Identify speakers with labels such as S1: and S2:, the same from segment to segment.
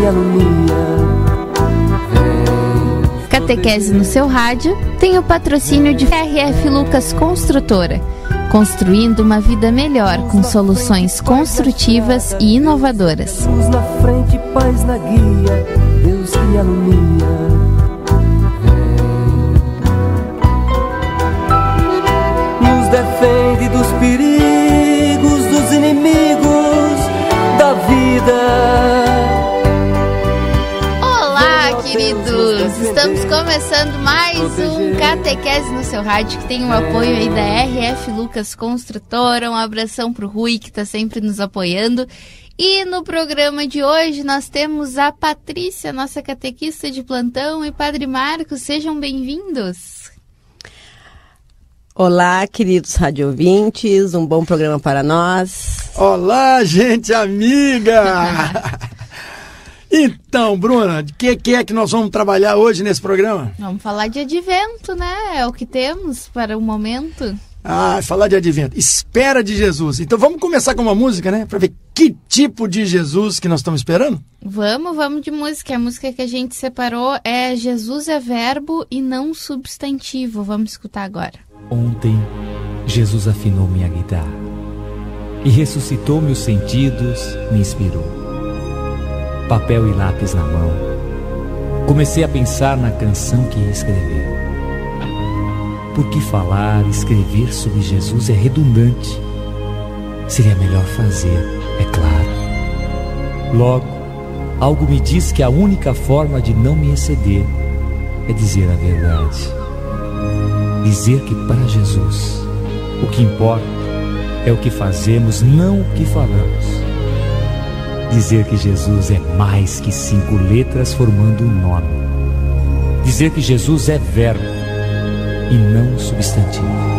S1: alumia.
S2: Catequese no seu rádio tem o patrocínio de RF Lucas Construtora, construindo uma vida melhor com soluções construtivas e inovadoras.
S1: Luz na frente, paz na guia, Deus que alumia. Nos defende dos perigos, dos inimigos da vida.
S2: Queridos, estamos começando mais um Catequese no seu rádio, que tem o apoio aí da RF Lucas Construtora. Um abração pro Rui, que está sempre nos apoiando. E no programa de hoje nós temos a Patrícia, nossa catequista de plantão, e Padre Marcos. Sejam bem-vindos.
S3: Olá, queridos radiovintes, um bom programa para nós.
S4: Olá, gente amiga! Então, Bruna, de que é que nós vamos trabalhar hoje nesse programa?
S2: Vamos falar de advento, né? É o que temos para o momento.
S4: Falar de advento. Espera de Jesus. Então vamos começar com uma música, né? Para ver que tipo de Jesus que nós estamos esperando?
S2: Vamos de música. A música que a gente separou é Jesus é verbo e não substantivo. Vamos escutar agora.
S5: Ontem, Jesus afinou minha guitarra e ressuscitou meus sentidos, me inspirou. Papel e lápis na mão, comecei a pensar na canção que ia escrever. Porque falar e escrever sobre Jesus é redundante. Seria melhor fazer, é claro. Logo, algo me diz que a única forma de não me exceder é dizer a verdade. Dizer que para Jesus o que importa é o que fazemos, não o que falamos. Dizer que Jesus é mais que 5 letras formando um nome. Dizer que Jesus é verbo e não substantivo.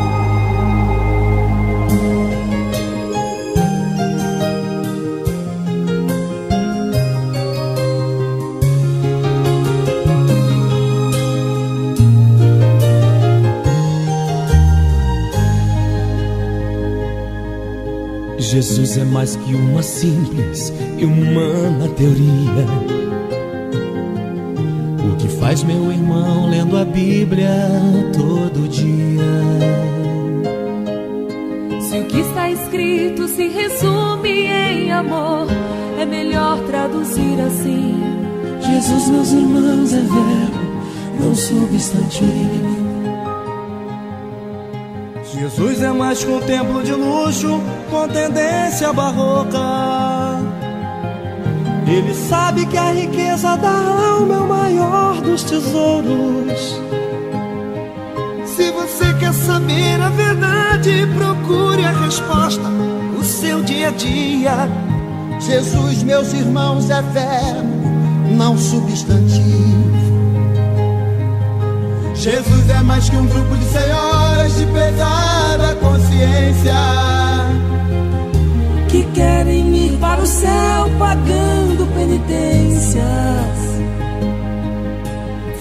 S6: Jesus é mais que uma simples e humana teoria. O que faz meu irmão lendo a Bíblia todo dia.
S7: Se o que está escrito se resume em amor, é melhor traduzir assim:
S6: Jesus, meus irmãos, é verbo, não substantivo.
S8: Jesus é mais que um templo de luxo com tendência barroca. Ele sabe que a riqueza da alma é o maior dos tesouros. Se você quer saber a verdade, procure a resposta no seu dia a dia. Jesus, meus irmãos, é verbo, não substantivo. Jesus é mais que um grupo de senhoras de pesada consciência
S7: que querem ir para o céu pagando penitências,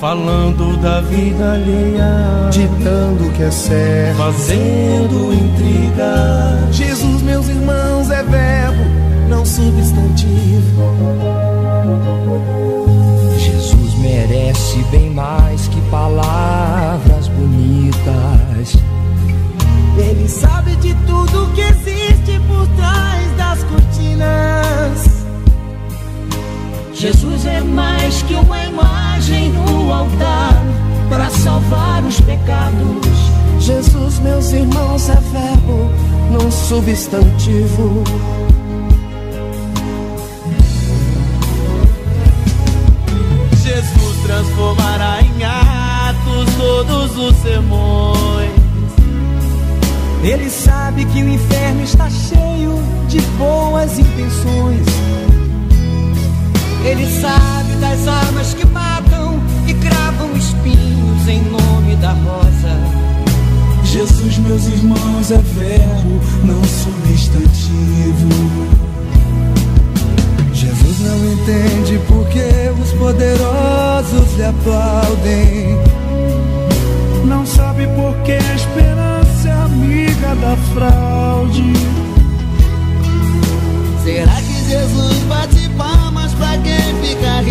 S8: falando da vida alheia,
S9: ditando o que é certo,
S8: fazendo intriga.
S9: Jesus, meus irmãos, é verbo, não substantivo.
S6: Jesus merece bem mais que palavras bonitas.
S8: Ele sabe de tudo que existe por trás das cortinas.
S7: Jesus é mais que uma imagem no altar para salvar os pecados.
S9: Jesus, meus irmãos, é verbo, não substantivo.
S8: Jesus transformará em atos todos os sermões. Ele sabe que o inferno está cheio de boas intenções. Ele sabe das armas que matam e cravam espinhos em nome da rosa.
S6: Jesus, meus irmãos, é verbo, não substantivo.
S9: Jesus não entende porque os poderosos lhe aplaudem.
S8: Não sabe porque a esperança é amiga da fraude. Será que Jesus bate palmas pra quem fica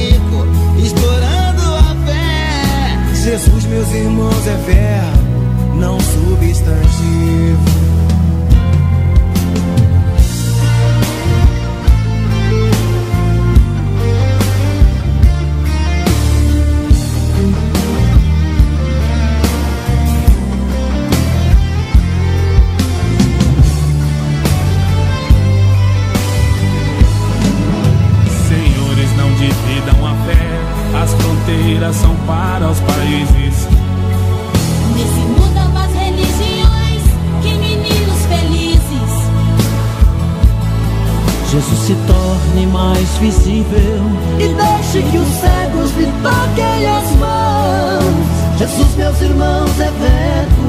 S6: Jesus se torne mais visível
S9: e deixe que os cegos lhe toquem as mãos. Jesus, meus irmãos, é verbo,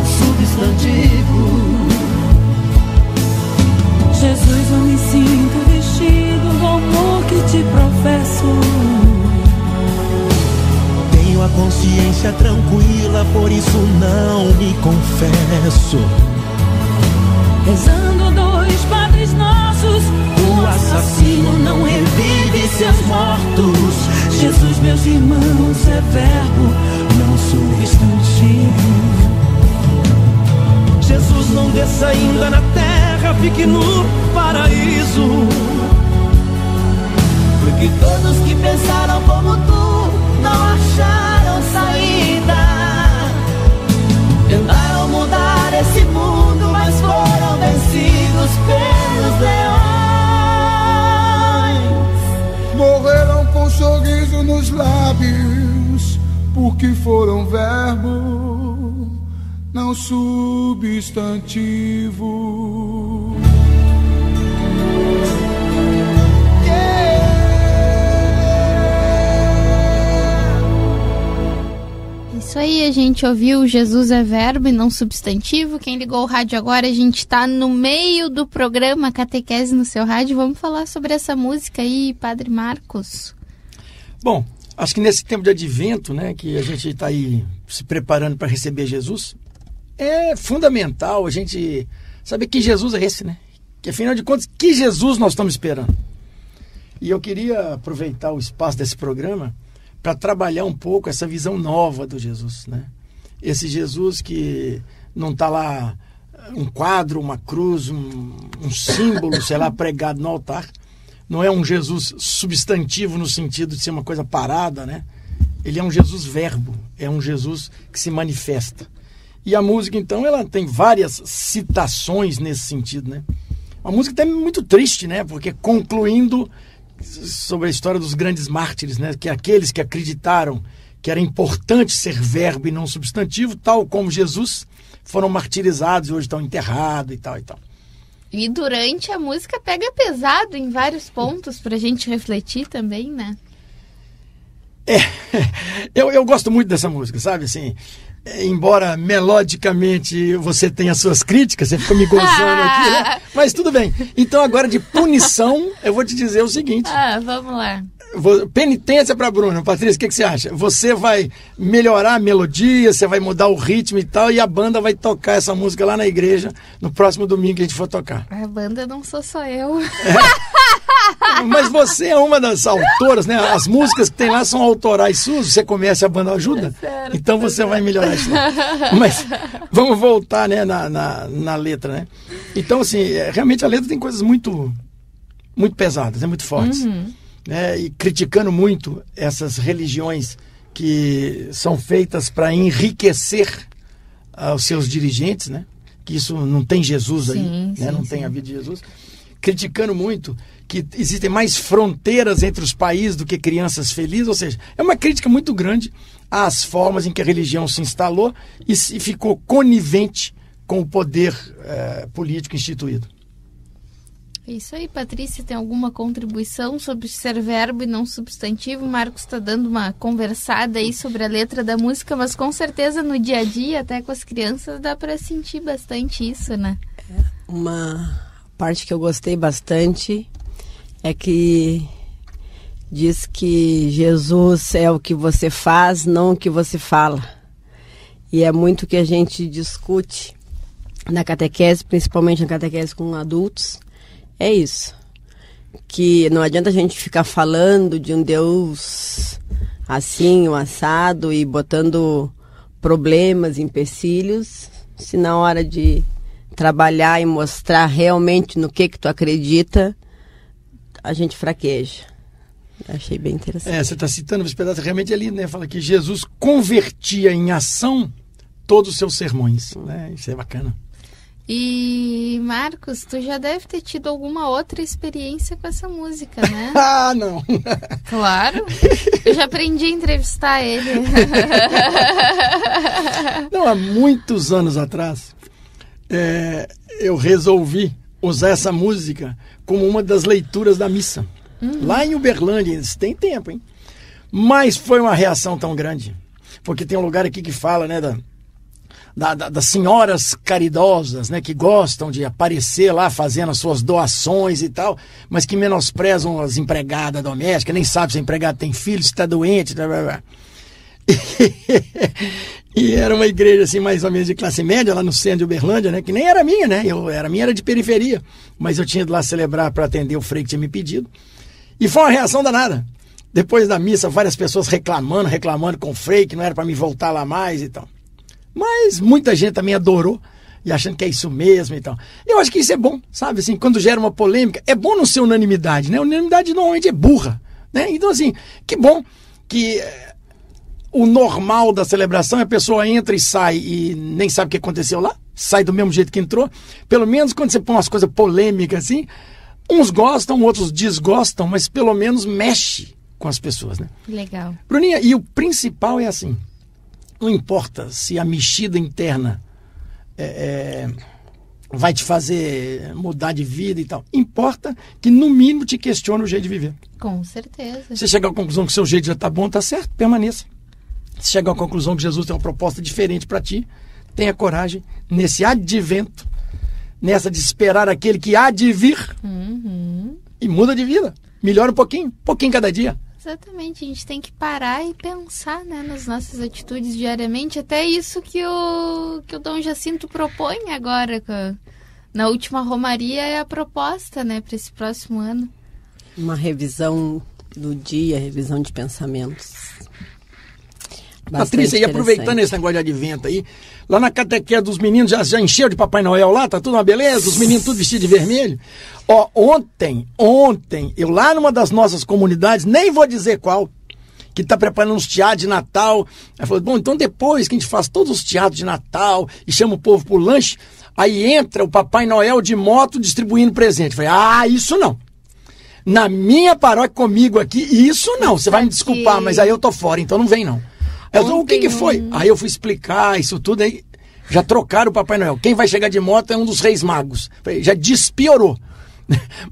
S9: o substantivo.
S7: Jesus, eu me sinto vestido do amor que te professo.
S6: Tenho a consciência tranquila, por isso não me confesso.
S7: Rezando 2 Padres Nossos,
S9: O assassino não revive seus mortos.
S7: Jesus, meus irmãos, é verbo, não substantivo.
S8: Jesus, não desça ainda na terra, fique no paraíso.
S9: Porque todos que pensaram como tu não acharam saída. Tentaram mudar esse mundo, mas foram vencidos pelos leões.
S10: Morreram com um sorriso nos lábios, porque foram verbo, não substantivo.
S2: Isso aí, a gente ouviu Jesus é verbo e não substantivo. Quem ligou o rádio agora, a gente está no meio do programa Catequese no seu rádio. Vamos falar sobre essa música aí, Padre Marcos.
S4: Bom, acho que nesse tempo de advento, né, que a gente está aí se preparando para receber Jesus, é fundamental a gente saber que Jesus é esse, né? Que afinal de contas, que Jesus nós estamos esperando? E eu queria aproveitar o espaço desse programa para trabalhar um pouco essa visão nova do Jesus, né? Esse Jesus que não está lá um quadro, uma cruz, um símbolo, sei lá, pregado no altar. Não é um Jesus substantivo no sentido de ser uma coisa parada, né? Ele é um Jesus verbo, é um Jesus que se manifesta. E a música, então, ela tem várias citações nesse sentido, né? Uma música até muito triste, né? Porque concluindo sobre a história dos grandes mártires, né? Que aqueles que acreditaram que era importante ser verbo e não substantivo, tal como Jesus, foram martirizados e hoje estão enterrados e tal e tal.
S2: E durante a música pega pesado em vários pontos pra gente refletir também, né?
S4: Eu gosto muito dessa música, sabe? Assim, embora melodicamente você tenha suas críticas, você fica me gozando aqui, né? Mas tudo bem. Então agora de punição, eu vou te dizer o seguinte.
S2: Vamos lá.
S4: Penitência para Bruna. Patrícia, o que você acha? Você vai melhorar a melodia, você vai mudar o ritmo e tal, e a banda vai tocar essa música lá na igreja no próximo domingo que a gente for tocar.
S2: A banda não sou só eu.
S4: Mas você é uma das autoras, né? As músicas que tem lá são autorais suas, você começa, a banda ajuda.
S2: Certo,
S4: então você vai melhorar isso. Mas vamos voltar, né, na letra, né? Então, assim, realmente a letra tem coisas muito pesadas, né, muito fortes. Né, e criticando muito essas religiões que são feitas para enriquecer os seus dirigentes, né? Que isso não tem Jesus aí, né? Não tem a vida de Jesus. Criticando muito que existem mais fronteiras entre os países do que crianças felizes, ou seja, é uma crítica muito grande às formas em que a religião se instalou e ficou conivente com o poder político instituído.
S2: Isso aí, Patrícia, tem alguma contribuição sobre ser verbo e não substantivo? O Marcos está dando uma conversada aí sobre a letra da música, mas com certeza no dia a dia, até com as crianças, dá para sentir bastante isso, né?
S3: Uma parte que eu gostei bastante é que diz que Jesus é o que você faz, não o que você fala. E é muito o que a gente discute na catequese, principalmente na catequese com adultos. É isso, que não adianta a gente ficar falando de um Deus assim, um assado, e botando problemas, empecilhos, se na hora de trabalhar e mostrar realmente no que tu acredita, a gente fraqueja. Achei bem interessante.
S4: Você está citando esse pedaço realmente ali, né? Fala que Jesus convertia em ação todos os seus sermões, né? Isso é bacana.
S2: E, Marcos, tu já deve ter tido alguma outra experiência com essa música, né?
S4: Não.
S2: Claro. Eu já aprendi a entrevistar ele.
S4: Não, há muitos anos atrás, eu resolvi usar essa música como uma das leituras da missa. Lá em Uberlândia, isso tem tempo, hein? Mas foi uma reação tão grande. Porque tem um lugar aqui que fala, né, das senhoras caridosas, né, que gostam de aparecer lá fazendo as suas doações e tal, mas que menosprezam as empregadas domésticas, nem sabe se a empregada tem filho, se está doente, blá, blá, blá. E era uma igreja assim mais ou menos de classe média lá no centro de Uberlândia, né, que nem era minha, né, era de periferia, mas eu tinha ido lá celebrar para atender o frei que tinha me pedido, e foi uma reação danada. Depois da missa, várias pessoas reclamando com o frei que não era para me voltar lá mais e tal. Mas muita gente também adorou e achando que é isso mesmo e tal. Eu acho que isso é bom, sabe, assim, quando gera uma polêmica, é bom não ser unanimidade, né, unanimidade normalmente é burra, né, então assim, que bom que o normal da celebração é a pessoa entra e sai e nem sabe o que aconteceu lá, sai do mesmo jeito que entrou. Pelo menos quando você põe umas coisas polêmicas assim, uns gostam, outros desgostam, mas pelo menos mexe com as pessoas, né?
S2: Legal.
S4: Bruninha, e o principal é assim, não importa se a mexida interna vai te fazer mudar de vida e tal, importa que no mínimo te questione o jeito de viver.
S2: Com certeza.
S4: Você chegar à conclusão que o seu jeito já está bom, está certo, permaneça. Se chegar à conclusão que Jesus tem uma proposta diferente para ti, tenha coragem nesse advento, nessa de esperar aquele que há de vir, e muda de vida. Melhora um pouquinho cada dia.
S2: Exatamente, a gente tem que parar e pensar, né, nas nossas atitudes diariamente. Até isso que o Dom Jacinto propõe agora, na última Romaria, é a proposta, né, para esse próximo ano.
S3: Uma revisão do dia, revisão de pensamentos.
S4: Patrícia, e aproveitando esse negócio de advento aí, lá na catequese dos meninos já encheu de Papai Noel lá, tá tudo uma beleza, os meninos tudo vestidos de vermelho. Ó, ontem, eu lá numa das nossas comunidades, nem vou dizer qual, que tá preparando uns teatros de Natal, aí falou, bom, então depois que a gente faz todos os teatros de Natal e chama o povo pro lanche, aí entra o Papai Noel de moto distribuindo presente. Eu falei, isso não. Na minha paróquia comigo aqui, isso não, você vai me desculpar, mas aí eu tô fora, então não vem não. Então, o que foi? Aí eu fui explicar isso tudo, aí já trocaram o Papai Noel. Quem vai chegar de moto é um dos Reis Magos. Já despiorou.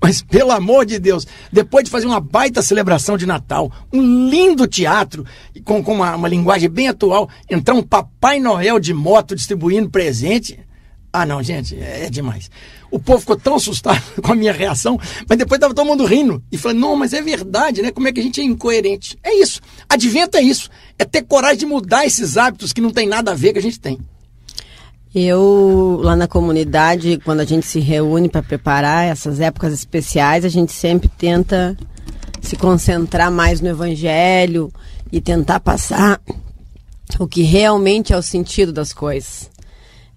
S4: Mas, pelo amor de Deus, depois de fazer uma baita celebração de Natal, um lindo teatro, com uma linguagem bem atual, entrar um Papai Noel de moto distribuindo presente... Ah, não, gente, é demais. O povo ficou tão assustado com a minha reação, mas depois estava todo mundo rindo. E falando, não, mas é verdade, né? Como é que a gente é incoerente? É isso. Advento é isso. É ter coragem de mudar esses hábitos que não tem nada a ver que a gente tem.
S3: Eu, lá na comunidade, quando a gente se reúne para preparar essas épocas especiais, a gente sempre tenta se concentrar mais no Evangelho e tentar passar o que realmente é o sentido das coisas.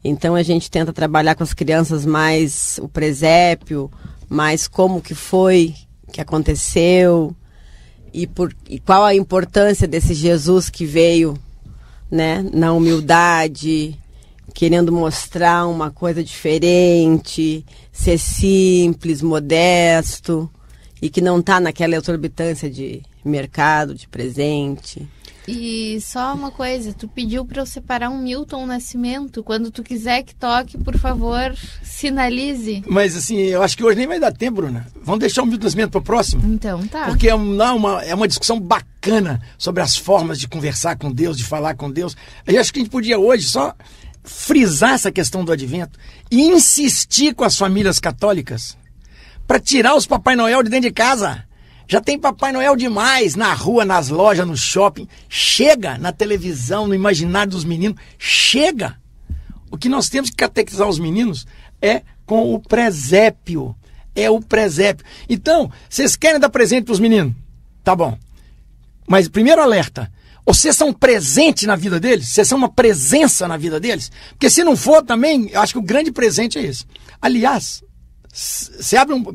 S3: Então a gente tenta trabalhar com as crianças mais o presépio, mais como que foi, que aconteceu e qual a importância desse Jesus que veio, né, na humildade, querendo mostrar uma coisa diferente, ser simples, modesto e que não está naquela exorbitância de mercado, de presente.
S2: E só uma coisa, tu pediu para eu separar um Milton Nascimento. Quando tu quiser que toque, por favor, sinalize.
S4: Mas assim, eu acho que hoje nem vai dar tempo, Bruna. Vamos deixar o Milton Nascimento para o próximo?
S2: Então tá.
S4: Porque é uma discussão bacana sobre as formas de conversar com Deus, de falar com Deus. Eu acho que a gente podia hoje só frisar essa questão do advento e insistir com as famílias católicas para tirar os Papai Noel de dentro de casa. Já tem Papai Noel demais na rua, nas lojas, no shopping. Chega na televisão, no imaginário dos meninos. Chega! O que nós temos que catequizar os meninos é com o presépio. É o presépio. Então, vocês querem dar presente para os meninos? Tá bom. Mas primeiro alerta. Vocês são presente na vida deles? Vocês são uma presença na vida deles? Porque se não for também, eu acho que o grande presente é esse. Aliás...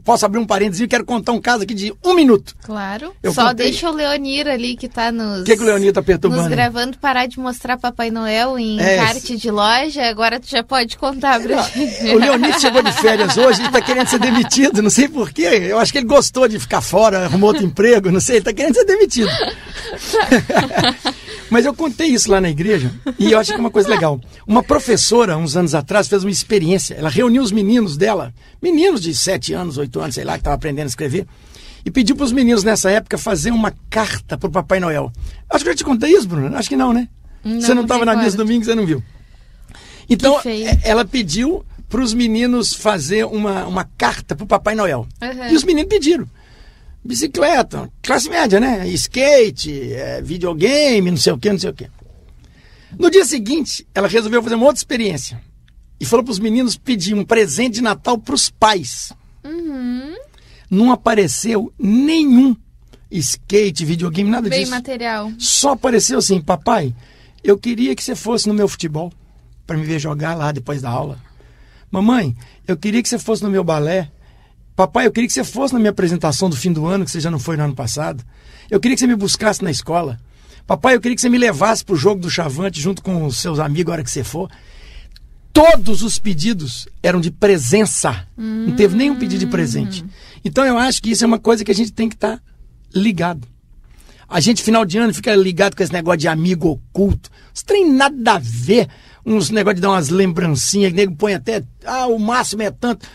S4: posso abrir um parênteses e quero contar um caso aqui de 1 minuto.
S2: Claro. Só deixa o Leonir ali que tá nos...
S4: O que o Leonir tá perturbando?
S2: Nos gravando parar de mostrar Papai Noel em kart de loja. Agora tu já pode contar pra gente.
S4: O Leonir chegou de férias hoje e tá querendo ser demitido. Não sei porquê. Eu acho que ele gostou de ficar fora, arrumou outro emprego. Não sei, ele tá querendo ser demitido. Mas eu contei isso lá na igreja e eu acho que é uma coisa legal. Uma professora, uns anos atrás, fez uma experiência. Ela reuniu os meninos dela, meninos de 7 anos, 8 anos, sei lá, que estavam aprendendo a escrever, e pediu para os meninos nessa época fazer uma carta para o Papai Noel. Acho que eu te contei isso, Bruno. Acho que não, né? Você não estava na missa domingo, você não viu. Então, ela pediu para os meninos fazer uma carta para o Papai Noel. E os meninos pediram. Bicicleta, classe média, né? Skate, videogame, não sei o quê, não sei o quê. No dia seguinte, ela resolveu fazer uma outra experiência. E falou para os meninos pedir um presente de Natal para os pais. Não apareceu nenhum skate, videogame, nada disso.
S2: Bem material.
S4: Só apareceu assim: papai, eu queria que você fosse no meu futebol para me ver jogar lá depois da aula. Mamãe, eu queria que você fosse no meu balé. Papai, eu queria que você fosse na minha apresentação do fim do ano, que você já não foi no ano passado. Eu queria que você me buscasse na escola. Papai, eu queria que você me levasse para o jogo do Chavante junto com os seus amigos a hora que você for. Todos os pedidos eram de presença. Não teve nenhum pedido de presente. Então eu acho que isso é uma coisa que a gente tem que estar ligado. A gente, final de ano, fica ligado com esse negócio de amigo oculto. Isso tem nada a ver. Uns negócios de dar umas lembrancinhas, que o nego põe até, o máximo é tanto.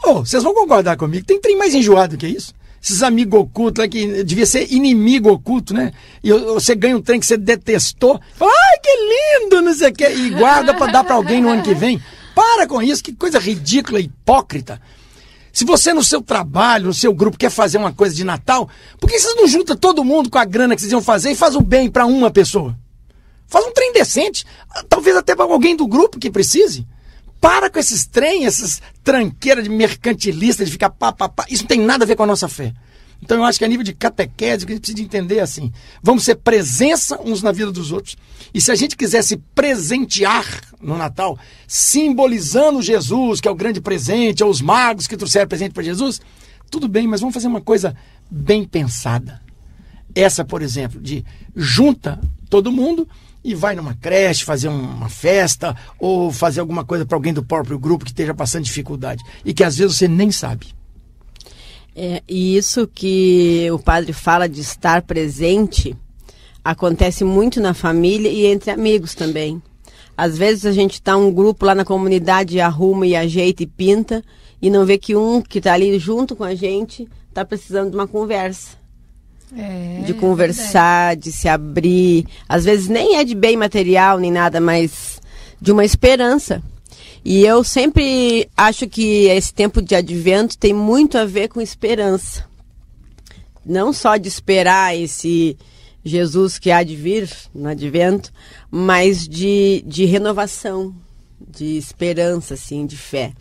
S4: Vocês vão concordar comigo, tem trem mais enjoado que isso. Esses amigos ocultos lá, que devia ser inimigo oculto, né? E você ganha um trem que você detestou, fala, ai, que lindo, não sei o quê, e guarda para dar para alguém no ano que vem. Para com isso, que coisa ridícula, hipócrita. Se você no seu trabalho, no seu grupo, quer fazer uma coisa de Natal, por que vocês não juntam todo mundo com a grana que vocês iam fazer e faz o bem para uma pessoa? Faz um trem decente, talvez até para alguém do grupo que precise. Para com esses trem, essas tranqueiras de mercantilista, de ficar pá. Isso não tem nada a ver com a nossa fé. Então eu acho que a nível de catequese, o que a gente precisa entender é assim: vamos ser presença uns na vida dos outros. E se a gente quiser se presentear no Natal, simbolizando Jesus, que é o grande presente, ou os magos que trouxeram presente para Jesus, tudo bem, mas vamos fazer uma coisa bem pensada. Essa, por exemplo, de junta todo mundo e vai numa creche fazer uma festa ou fazer alguma coisa para alguém do próprio grupo que esteja passando dificuldade e que às vezes você nem sabe.
S3: E isso que o padre fala de estar presente acontece muito na família e entre amigos também. Às vezes a gente está um grupo lá na comunidade e arruma e ajeita e pinta e não vê que um que está ali junto com a gente está precisando de uma conversa. De conversar, de se abrir. Às vezes nem é de bem material nem nada, mas de uma esperança. E eu sempre acho que esse tempo de advento tem muito a ver com esperança. Não só de esperar esse Jesus que há de vir no advento, mas de renovação, de esperança, assim, de fé.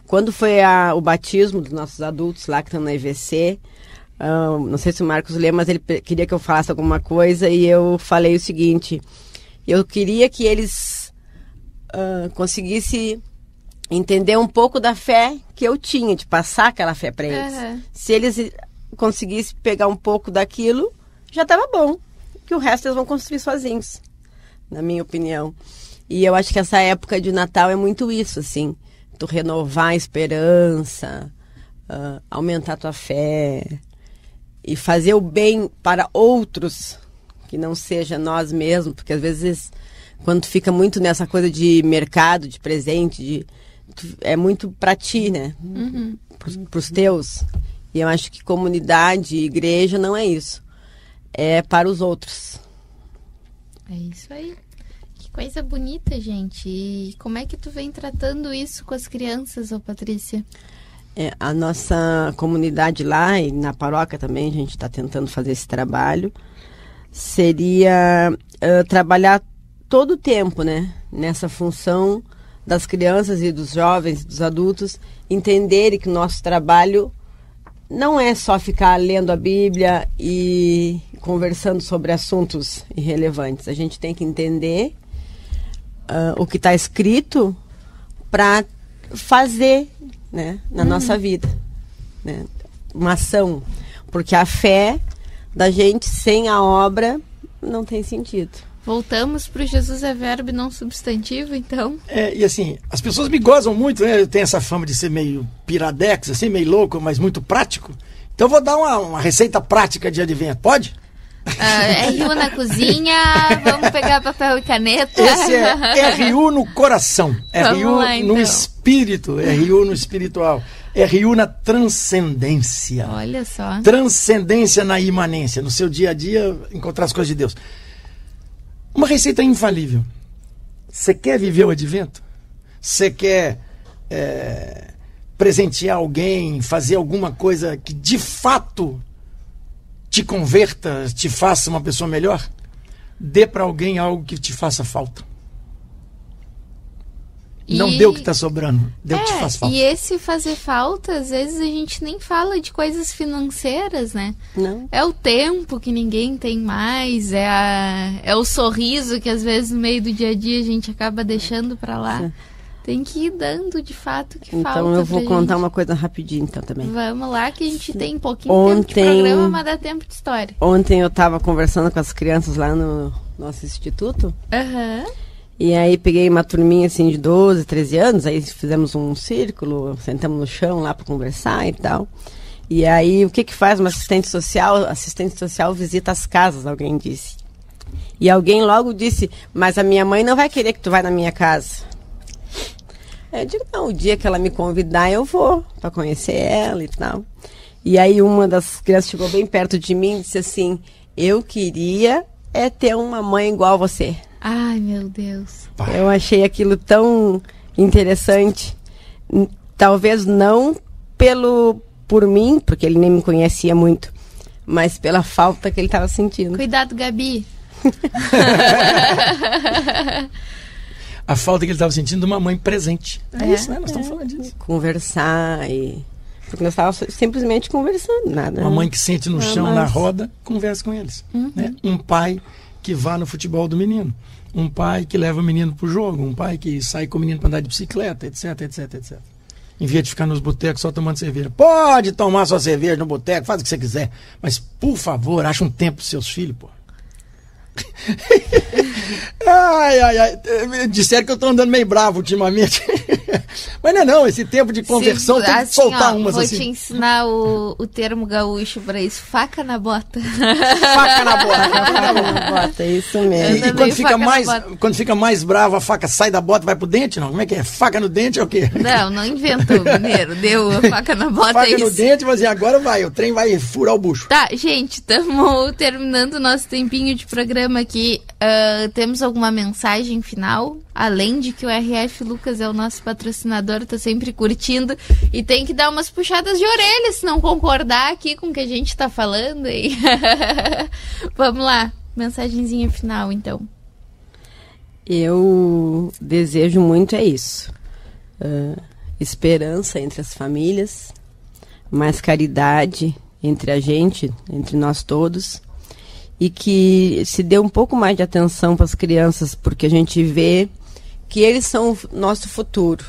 S3: Quando foi o batismo dos nossos adultos lá que estão na EVC, não sei se o Marcos lê, mas ele queria que eu falasse alguma coisa e eu falei o seguinte: eu queria que eles conseguissem entender um pouco da fé que eu tinha, de passar aquela fé para eles. Se eles conseguissem pegar um pouco daquilo, já estava bom, que o resto eles vão construir sozinhos, na minha opinião. E eu acho que essa época de Natal é muito isso, assim, tu renovar a esperança, aumentar a tua fé e fazer o bem para outros, que não seja nós mesmos, porque às vezes quando tu fica muito nessa coisa de mercado, de presente, é muito para ti, né? Pros teus. E eu acho que comunidade, igreja não é isso. É para os outros.
S2: É isso aí. Que coisa bonita, gente. E como é que tu vem tratando isso com as crianças, ô Patrícia?
S3: A nossa comunidade lá e na paróquia também, a gente está tentando fazer esse trabalho, seria trabalhar todo o tempo, né? Nessa função das crianças e dos jovens, dos adultos, entenderem que o nosso trabalho não é só ficar lendo a Bíblia e conversando sobre assuntos irrelevantes. A gente tem que entender o que está escrito para fazer, né, na nossa vida, né, uma ação, porque a fé da gente sem a obra não tem sentido.
S2: Voltamos para o Jesus é verbo e não substantivo, então.
S4: E assim, as pessoas me gozam muito, né? Eu tenho essa fama de ser meio piradex, assim, meio louco, mas muito prático. Então eu vou dar uma receita prática de advento, pode?
S2: RU na cozinha, vamos pegar papel e caneta.
S4: Esse é RU no coração, RU
S2: lá, então.
S4: no espírito, RU no espiritual, RU na transcendência.
S2: Olha só.
S4: Transcendência na imanência, no seu dia a dia, encontrar as coisas de Deus. Uma receita infalível. Você quer viver o advento? Você quer presentear alguém, fazer alguma coisa que de fato te converta, te faça uma pessoa melhor? Dê para alguém algo que te faça falta. Não dê o que está sobrando, dê o que te faz falta.
S2: E esse fazer falta, às vezes a gente nem fala de coisas financeiras, né?
S3: Não.
S2: É o tempo que ninguém tem mais, é o sorriso que às vezes no meio do dia a dia a gente acaba deixando para lá.
S3: Sim.
S2: Tem que ir dando de fato o que falta.
S3: Então eu vou contar
S2: gente.
S3: uma coisa rapidinho então também.
S2: Vamos lá que a gente tem pouquinho tempo de programa, mas dá tempo de história.
S3: Ontem eu estava conversando com as crianças lá no nosso instituto.
S2: Aham.
S3: E aí peguei uma turminha assim de 12, 13 anos, aí fizemos um círculo, sentamos no chão lá para conversar e tal. E aí o que faz uma assistente social? Assistente social visita as casas, alguém disse. E alguém logo disse, mas a minha mãe não vai querer que tu vá na minha casa. Eu digo, não, o dia que ela me convidar eu vou, para conhecer ela e tal. E aí uma das crianças chegou bem perto de mim e disse assim, eu queria ter uma mãe igual a você.
S2: Ai, meu Deus.
S3: Eu achei aquilo tão interessante. Talvez não por mim, porque ele nem me conhecia muito, mas pela falta que ele estava sentindo.
S2: Cuidado, Gabi.
S4: A falta que ele estava sentindo de uma mãe presente. É isso, né? Nós estamos falando disso.
S3: Conversar e... Porque nós estávamos simplesmente conversando, nada.
S4: Uma mãe que sente no chão, na roda, conversa com eles. Né? Um pai que vá no futebol do menino. Um pai que leva o menino pro jogo. Um pai que sai com o menino para andar de bicicleta, etc, etc, etc. Em vez de ficar nos botecos só tomando cerveja. Pode tomar sua cerveja no boteco, faz o que você quiser. Mas, por favor, acha um tempo pros seus filhos, pô. Disseram que eu tô andando meio bravo ultimamente. Mas não, esse tempo de conversão tem que soltar umas
S2: vou
S4: assim.
S2: Vou te ensinar o termo gaúcho pra isso. Faca na bota.
S4: Faca na bota.
S3: Faca na bota, é isso mesmo.
S4: E quando fica mais bravo, a faca sai da bota e vai pro dente, não? Como é que é? Faca no dente é o quê?
S2: Não inventou, mineiro. Deu a faca na bota,
S4: faca
S2: é isso.
S4: no dente, mas agora vai, o trem vai furar o bucho.
S2: Tá, gente, estamos terminando o nosso tempinho de programa aqui. Temos alguma mensagem final? Além de que o RF Lucas é o nosso patrocinador, tá sempre curtindo e tem que dar umas puxadas de orelha se não concordar aqui com o que a gente tá falando. E... Vamos lá, mensagenzinha final então.
S3: Eu desejo muito isso. Esperança entre as famílias, mais caridade entre a gente, entre nós todos. E que se dê um pouco mais de atenção para as crianças, porque a gente vê que eles são o nosso futuro.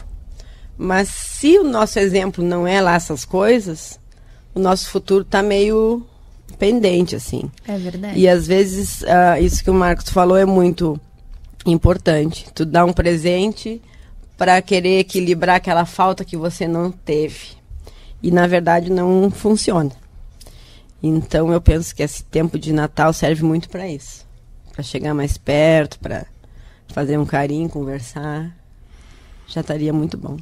S3: Mas se o nosso exemplo não é lá essas coisas, o nosso futuro está meio pendente, assim.
S2: É verdade.
S3: E às vezes, isso que o Marcos falou é muito importante. Tu dá um presente para querer equilibrar aquela falta que você não teve. E na verdade não funciona. Então eu penso que esse tempo de Natal serve muito para isso. Para chegar mais perto, para fazer um carinho, conversar. Já estaria muito bom.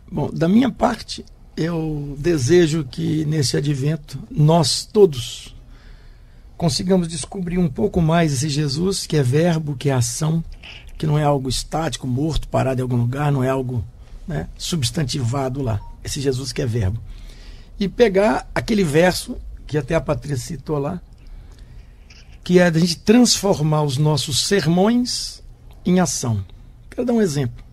S4: Bom, da minha parte, eu desejo que nesse advento nós todos consigamos descobrir um pouco mais esse Jesus, que é verbo, que é ação, que não é algo estático, morto, parado em algum lugar, não é algo, né, substantivado lá. Esse Jesus que é verbo. E pegar aquele verso que até a Patrícia citou lá, que é a gente transformar os nossos sermões em ação. Quero dar um exemplo.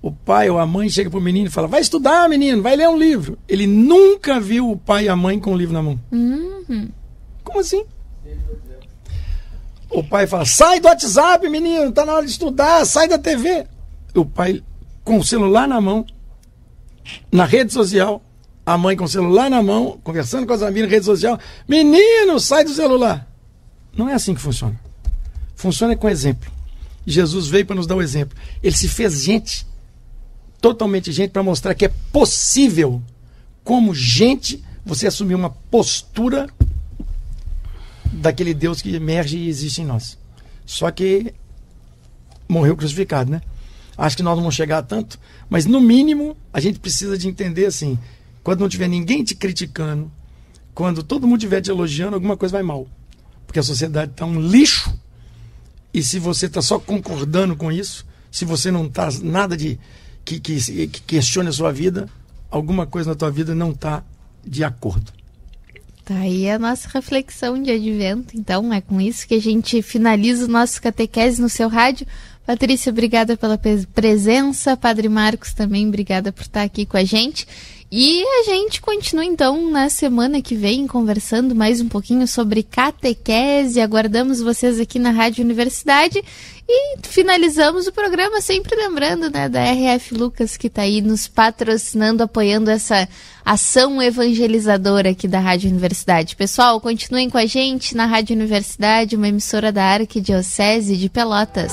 S4: O pai ou a mãe chega para o menino e fala, vai estudar, menino, vai ler um livro. Ele nunca viu o pai e a mãe com o livro na mão. Como assim? O pai fala, sai do WhatsApp, menino, tá na hora de estudar, sai da TV. O pai com o celular na mão, na rede social, a mãe com o celular na mão, conversando com as amigas na rede social. Menino, sai do celular. Não é assim que funciona. Funciona com exemplo. Jesus veio para nos dar o exemplo. Ele se fez gente, totalmente gente, para mostrar que é possível, como gente, você assumir uma postura daquele Deus que emerge e existe em nós. Só que morreu crucificado, né? Acho que nós não vamos chegar a tanto, mas no mínimo a gente precisa de entender assim, quando não tiver ninguém te criticando, quando todo mundo estiver te elogiando, alguma coisa vai mal. Porque a sociedade está um lixo, e se você está só concordando com isso, se você não está nada de que questione a sua vida, alguma coisa na tua vida não está de acordo.
S2: Tá aí a nossa reflexão de advento, então é com isso que a gente finaliza o nosso Catequese no seu rádio. Patrícia, obrigada pela presença, Padre Marcos também, obrigada por estar aqui com a gente. E a gente continua então na semana que vem conversando mais um pouquinho sobre catequese. Aguardamos vocês aqui na Rádio Universidade e finalizamos o programa sempre lembrando, né, da RF Lucas, que está aí nos patrocinando, apoiando essa ação evangelizadora aqui da Rádio Universidade. Pessoal, continuem com a gente na Rádio Universidade, uma emissora da Arquidiocese de Pelotas.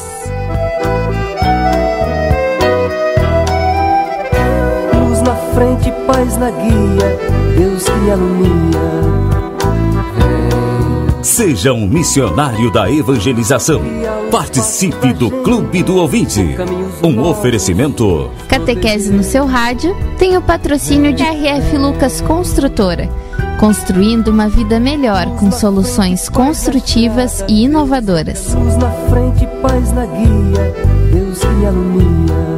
S1: Na frente, paz na guia, Deus que alumia.
S11: Seja um missionário da evangelização. Participe do Clube do Ouvinte. Um oferecimento.
S2: Catequese no seu rádio tem o patrocínio de RF Lucas Construtora. Construindo uma vida melhor com soluções construtivas e inovadoras.
S1: Na frente, paz na guia, Deus que alumia.